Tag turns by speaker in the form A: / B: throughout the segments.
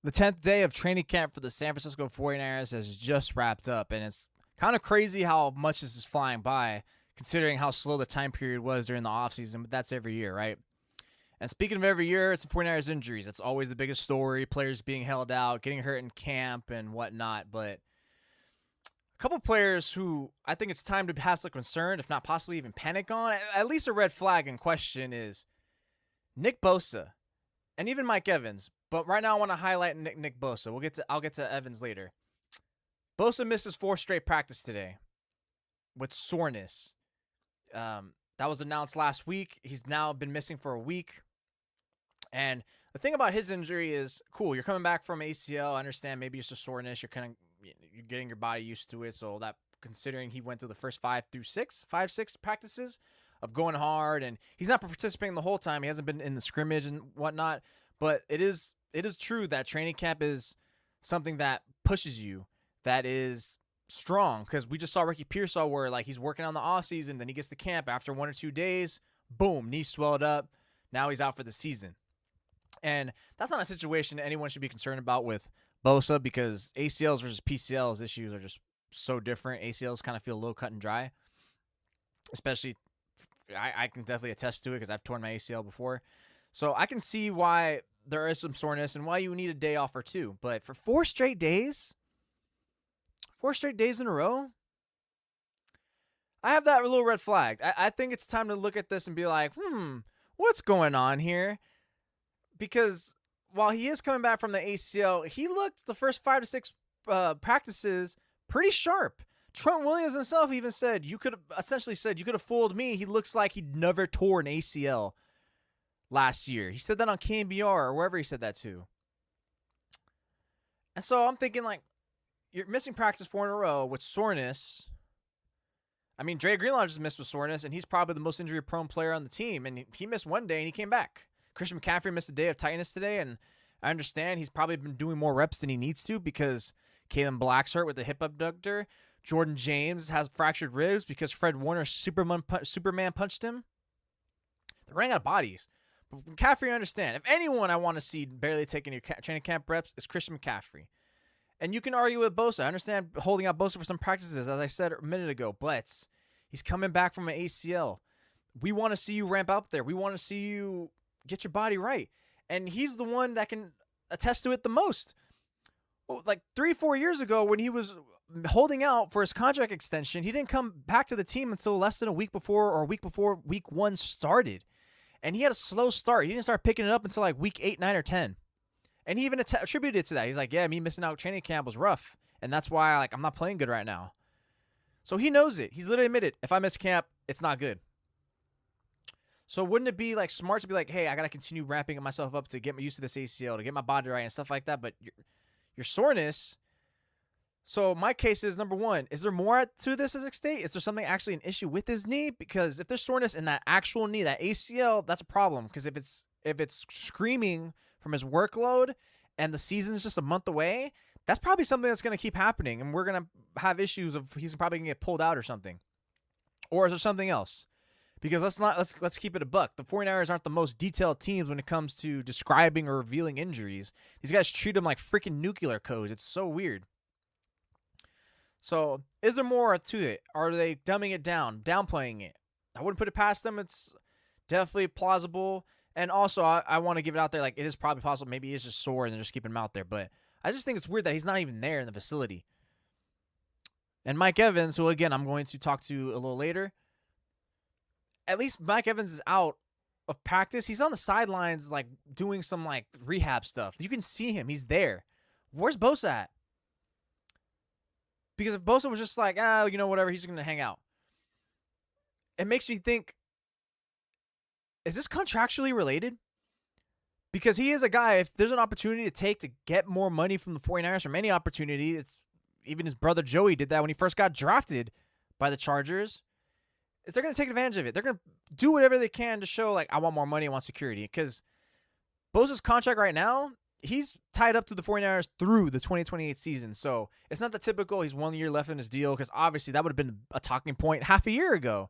A: The 10th day of training camp for the San Francisco 49ers has just wrapped up, and it's kind of crazy how much this is flying by, considering how slow the time period was during the offseason, but that's every year, right? And speaking of every year, it's the 49ers injuries. That's always the biggest story, players being held out, getting hurt in camp, and whatnot. But a couple players who I think it's time to have some concern, if not possibly even panic on, at least a red flag in question is Nick Bosa and even Mike Evans. But right now, I want to highlight Nick Bosa. I'll get to Evans later. Bosa misses 4 straight practice today with soreness. That was announced last week. He's now been missing for a week. And the thing about his injury is, cool, you're coming back from ACL. I understand maybe it's just soreness. You're getting your body used to it. So that, considering he went through the first 5 through 6 practices of going hard, and he's not participating the whole time. He hasn't been in the scrimmage and whatnot. But it is true that training camp is something that pushes you, that is strong, because we just saw Ricky Pearsall where like he's working on the offseason, then he gets to camp after 1 or 2 days, boom, knee swelled up, now he's out for the season. And that's not a situation that anyone should be concerned about with Bosa, because ACLs versus PCLs issues are just so different. ACLs kind of feel a little cut and dry, especially I can definitely attest to it because I've torn my ACL before. So I can see why there is some soreness and why you need a day off or two. But for 4 straight days in a row, I have that little red flag. I think it's time to look at this and be like, what's going on here? Because while he is coming back from the ACL, he looked the first 5 to 6 practices pretty sharp. Trent Williams himself even said, you could have fooled me. He looks like he'd never tore an ACL last year. He said that on KNBR or wherever he said that to. And so I'm thinking, like, you're missing practice 4 in a row with soreness. I mean, Dre Greenlaw just missed with soreness, and he's probably the most injury-prone player on the team, and he missed 1 day, and he came back. Christian McCaffrey missed a day of tightness today, and I understand he's probably been doing more reps than he needs to because Kalen Black's hurt with the hip abductor. Jordan James has fractured ribs because Fred Warner Superman punched him. They're running out of bodies. But McCaffrey, I understand. If anyone I want to see barely taking your training camp reps is Christian McCaffrey. And you can argue with Bosa. I understand holding out Bosa for some practices, as I said a minute ago. But he's coming back from an ACL. We want to see you ramp up there. We want to see you get your body right. And he's the one that can attest to it the most. Like 3-4 years ago when he was holding out for his contract extension, he didn't come back to the team until less than a week before week 1 started. And he had a slow start. He didn't start picking it up until like week 8, 9, or 10. And he even attributed it to that. He's like, yeah, me missing out training camp was rough. And that's why I'm not playing good right now. So he knows it. He's literally admitted, if I miss camp, it's not good. So wouldn't it be like smart to be like, hey, I got to continue ramping myself up to get used to this ACL, to get my body right and stuff like that. But your soreness. So my case is, number one, is there more to this as a state? Is there something actually an issue with his knee? Because if there's soreness in that actual knee, that ACL, that's a problem. Because if it's screaming from his workload and the season's just a month away, that's probably something that's going to keep happening. And we're going to have issues of he's probably going to get pulled out or something. Or is there something else? Because let's keep it a buck. The 49ers aren't the most detailed teams when it comes to describing or revealing injuries. These guys treat them like freaking nuclear codes. It's so weird. So is there more to it? Are they dumbing it down, downplaying it? I wouldn't put it past them. It's definitely plausible. And also, I want to give it out there, like, it is probably possible. Maybe he's just sore and they're just keeping him out there. But I just think it's weird that he's not even there in the facility. And Mike Evans, who, again, I'm going to talk to a little later, at least Mike Evans is out of practice. He's on the sidelines, like, doing some, like, rehab stuff. You can see him. He's there. Where's Bosa at? Because if Bosa was just like, whatever, he's going to hang out. It makes me think, is this contractually related? Because he is a guy, if there's an opportunity to take to get more money from the 49ers from any opportunity, it's even his brother Joey did that when he first got drafted by the Chargers. They're going to take advantage of it. They're going to do whatever they can to show, like, I want more money, I want security. Because Bosa's contract right now, he's tied up to the 49ers through the 2028 season. So it's not the typical he's 1 year left in his deal, because obviously that would have been a talking point half a year ago.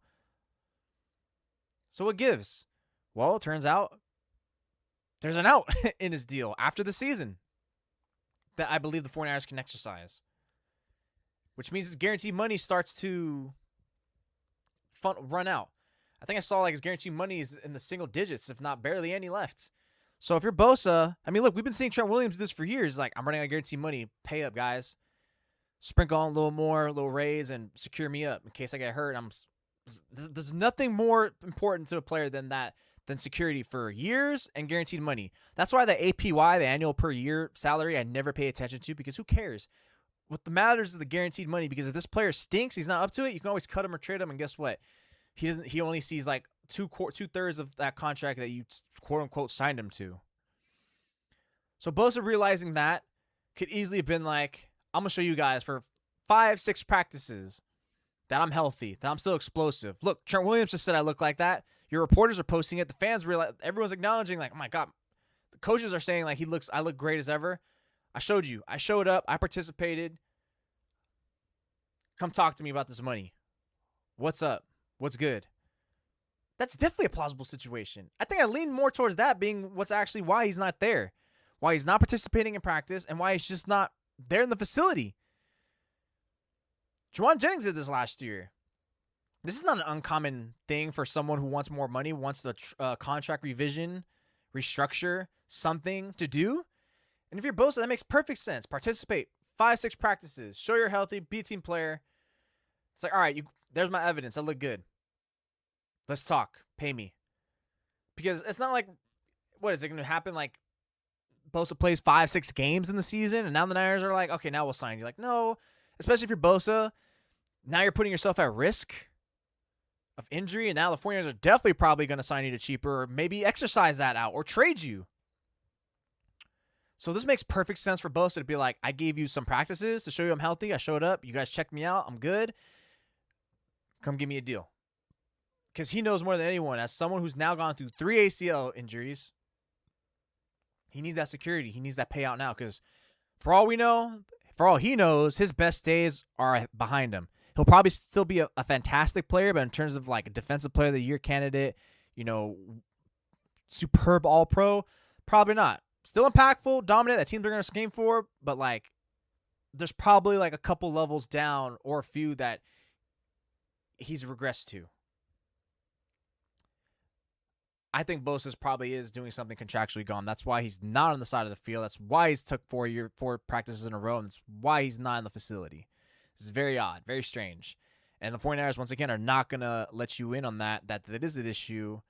A: So what gives? Well, it turns out there's an out in his deal after the season. that I believe the 49ers can exercise, which means his guaranteed money starts to run out. I think I saw like his guaranteed money is in the single digits, if not barely any left. So if you're Bosa, I mean, look, we've been seeing Trent Williams do this for years. Like, I'm running out of guaranteed money. Pay up, guys. Sprinkle on a little more, a little raise, and secure me up in case I get hurt. There's nothing more important to a player than that, than security for years and guaranteed money. That's why the APY, the annual per year salary, I never pay attention to, because who cares? What matters is the guaranteed money, because if this player stinks, he's not up to it, you can always cut him or trade him, and guess what? He only sees like two-thirds of that contract that you quote-unquote signed him to. So Bosa realizing that could easily have been like, I'm going to show you guys for 5-6 practices that I'm healthy, that I'm still explosive. Look, Trent Williams just said I look like that. Your reporters are posting it. The fans realize, everyone's acknowledging like, oh my God. The coaches are saying like I look great as ever. I showed you. I showed up. I participated. Come talk to me about this money. What's up? What's good? That's definitely a plausible situation. I think I lean more towards that being what's actually why he's not there. Why he's not participating in practice, and why he's just not there in the facility. Juwan Jennings did this last year. This is not an uncommon thing for someone who wants more money, wants the contract revision, restructure, something to do. And if you're Bosa, that makes perfect sense. Participate. 5-6 practices. Show you're healthy. Be a team player. It's like, all right, there's my evidence. I look good. Let's talk. Pay me. Because it's not like, what is it going to happen? Like, Bosa plays 5-6 games in the season, and now the Niners are like, okay, now we'll sign you. Like, no. Especially if you're Bosa, now you're putting yourself at risk of injury, and now the 49ers are definitely probably going to sign you to cheaper, or maybe exercise that out, or trade you. So this makes perfect sense for Bosa to be like, I gave you some practices to show you I'm healthy. I showed up. You guys checked me out. I'm good. Come give me a deal. Because he knows more than anyone, as someone who's now gone through 3 ACL injuries, he needs that security. He needs that payout now. Because for all we know, for all he knows, his best days are behind him. He'll probably still be a fantastic player, but in terms of like a defensive player of the year candidate, superb all-pro, probably not. Still impactful, dominant, that teams are going to scheme for, but like there's probably like a couple levels down or a few that he's regressed to. I think Bosa probably is doing something contractually gone. That's why he's not on the side of the field. That's why he's took 4 practices in a row, and that's why he's not in the facility. This is very odd, very strange. And the 49ers, once again, are not going to let you in on that is an issue.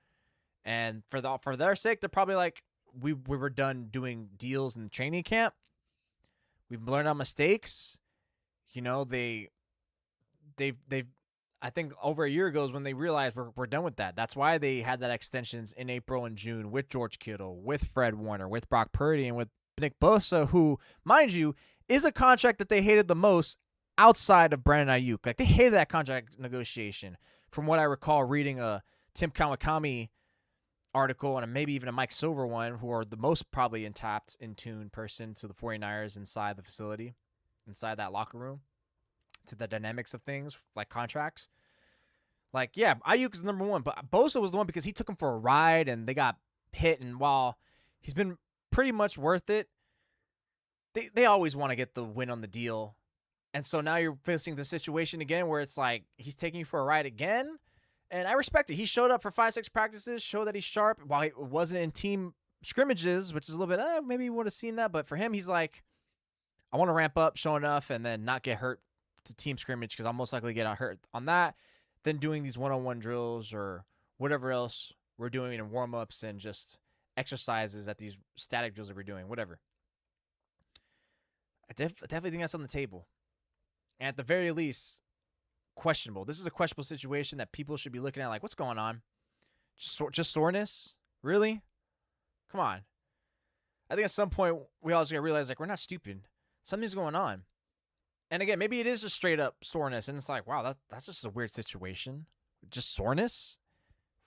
A: And for their sake, they're probably like, we were done doing deals in training camp. We've learned our mistakes. They've I think over a year ago is when they realized we're done with that. That's why they had that extensions in April and June with George Kittle, with Fred Warner, with Brock Purdy, and with Nick Bosa, who, mind you, is a contract that they hated the most outside of Brandon Ayuk. Like, they hated that contract negotiation. From what I recall reading a Tim Kawakami article and maybe even a Mike Silver one, who are the most probably in tune person to the 49ers inside the facility, inside that locker room, to the dynamics of things like contracts. Like, yeah, Ayuk is number one, but Bosa was the one because he took him for a ride and they got hit. And while he's been pretty much worth it, they always want to get the win on the deal. And so now you're facing the situation again where it's like he's taking you for a ride again. And I respect it. He showed up for 5-6 practices, showed that he's sharp while he wasn't in team scrimmages, which is a little bit, maybe you would have seen that. But for him, he's like, I want to ramp up, show enough, and then not get hurt to team scrimmage because I'll most likely get hurt on that. Then doing these one-on-one drills or whatever else we're doing in warm-ups and just exercises at these static drills that we're doing, whatever. I definitely think that's on the table. And at the very least, questionable. This is a questionable situation that people should be looking at like, what's going on? Just soreness? Really? Come on. I think at some point we all just gotta realize like we're not stupid. Something's going on. And again, maybe it is just straight up soreness, and it's like, wow, that's just a weird situation. Just soreness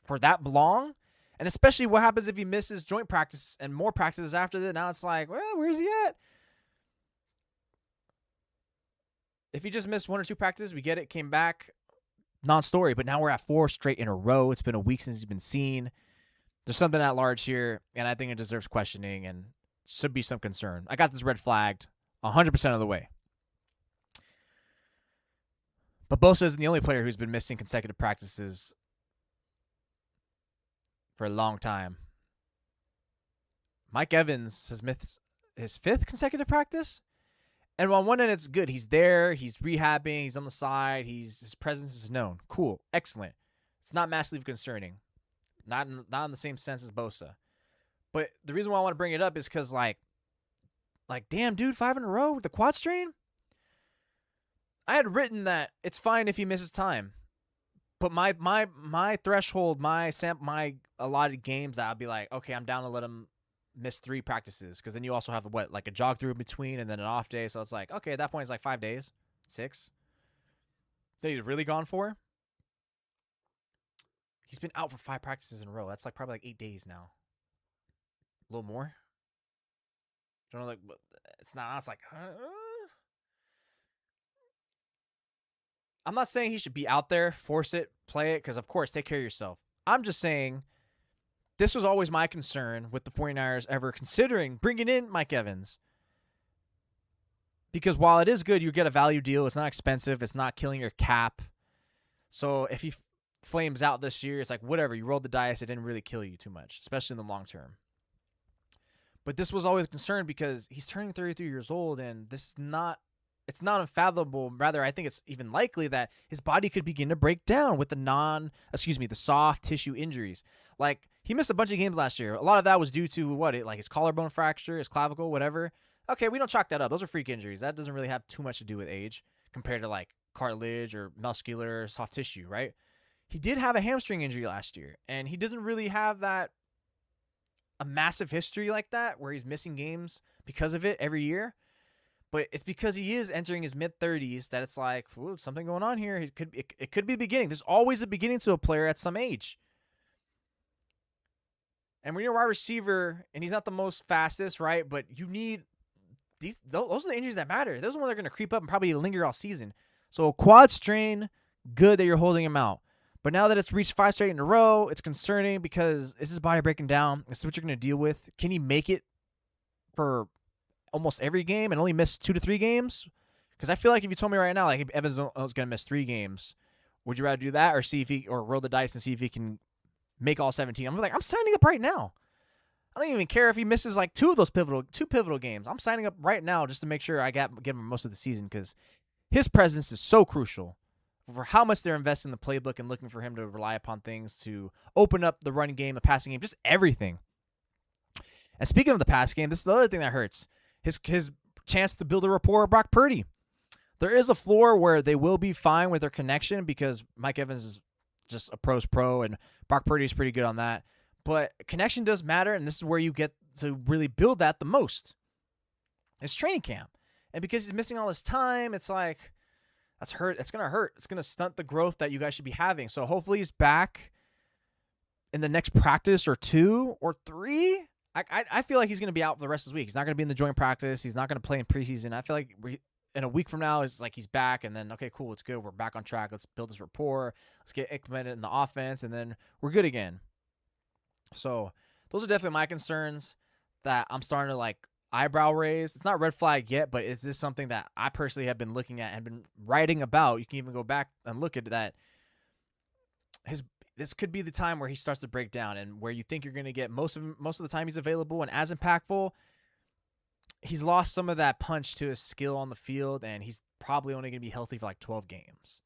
A: for that long? And especially what happens if he misses joint practice and more practices after that. Now it's like, well, where's he at? If he just missed 1 or 2 practices, we get it, came back, non-story. But now we're at 4 straight in a row. It's been a week since he's been seen. There's something at large here, and I think it deserves questioning and should be some concern. I got this red flagged 100% of the way. But Bosa isn't the only player who's been missing consecutive practices for a long time. Mike Evans has missed his 5th consecutive practice. And on one end, it's good. He's there. He's rehabbing. He's on the side. His presence is known. Cool. Excellent. It's not massively concerning. Not in the same sense as Bosa. But the reason why I want to bring it up is because, like, damn, dude, 5 in a row with the quad strain? I had written that it's fine if he misses time. But my threshold, my allotted games, I'd be like, okay, I'm down to let him miss 3 practices, because then you also have like a jog through in between and then an off day. So it's like, okay, at that point it's like 5 days, 6 that he's really gone for. He's been out for 5 practices in a row. That's like probably like 8 days now, a little more. Don't know, like, it's not. It's like, I'm not saying he should be out there, force it, play it, because of course, take care of yourself. I'm just saying this was always my concern with the 49ers ever considering bringing in Mike Evans. Because while it is good, you get a value deal. It's not expensive. It's not killing your cap. So if he flames out this year, it's like, whatever. You rolled the dice. It didn't really kill you too much, especially in the long term. But this was always a concern because he's turning 33 years old, and it's not unfathomable. Rather, I think it's even likely that his body could begin to break down with the soft tissue injuries. Like, he missed a bunch of games last year. A lot of that was due to like his collarbone fracture, his clavicle, whatever. Okay, we don't chalk that up. Those are freak injuries. That doesn't really have too much to do with age compared to like cartilage or muscular soft tissue, right? He did have a hamstring injury last year, and he doesn't really have a massive history like that where he's missing games because of it every year. But it's because he is entering his mid-30s that it's like, ooh, something going on here. It could be the beginning. There's always a beginning to a player at some age. And when you're a wide receiver, and he's not the most fastest, right? But you need those are the injuries that matter. Those are the ones that are going to creep up and probably linger all season. So quad strain, good that you're holding him out. But now that it's reached 5 straight in a row, it's concerning because is his body breaking down? This is what you're going to deal with. Can he make it for almost every game and only miss 2 to 3 games? Because I feel like if you told me right now, like, if Evans was going to miss 3 games, would you rather do that or roll the dice and see if he can make all 17? I'm like, I'm signing up right now. I don't even care if he misses like 2 pivotal games. I'm signing up right now just to make sure I get him most of the season, because his presence is so crucial for how much they're investing in the playbook and looking for him to rely upon things to open up the running game, the passing game, just everything. And speaking of the pass game, this is the other thing that hurts. His chance to build a rapport with Brock Purdy. There is a floor where they will be fine with their connection because Mike Evans is just a pro's pro and Brock Purdy is pretty good on that. But connection does matter, and this is where you get to really build that the most. It's training camp. And because he's missing all his time, it's like, that's hurt. It's going to hurt. It's going to stunt the growth that you guys should be having. So hopefully he's back in the next practice or 2 or 3. I feel like he's going to be out for the rest of the week. He's not going to be in the joint practice. He's not going to play in preseason. I feel like in a week from now, it's like he's back, and then, okay, cool, it's good. We're back on track. Let's build this rapport. Let's get implemented in the offense, and then we're good again. So those are definitely my concerns that I'm starting to like eyebrow raise. It's not red flag yet, but is this something that I personally have been looking at and been writing about? You can even go back and look at that. This could be the time where he starts to break down, and where you think you're going to get most of the time he's available and as impactful. He's lost some of that punch to his skill on the field, and he's probably only going to be healthy for like 12 games.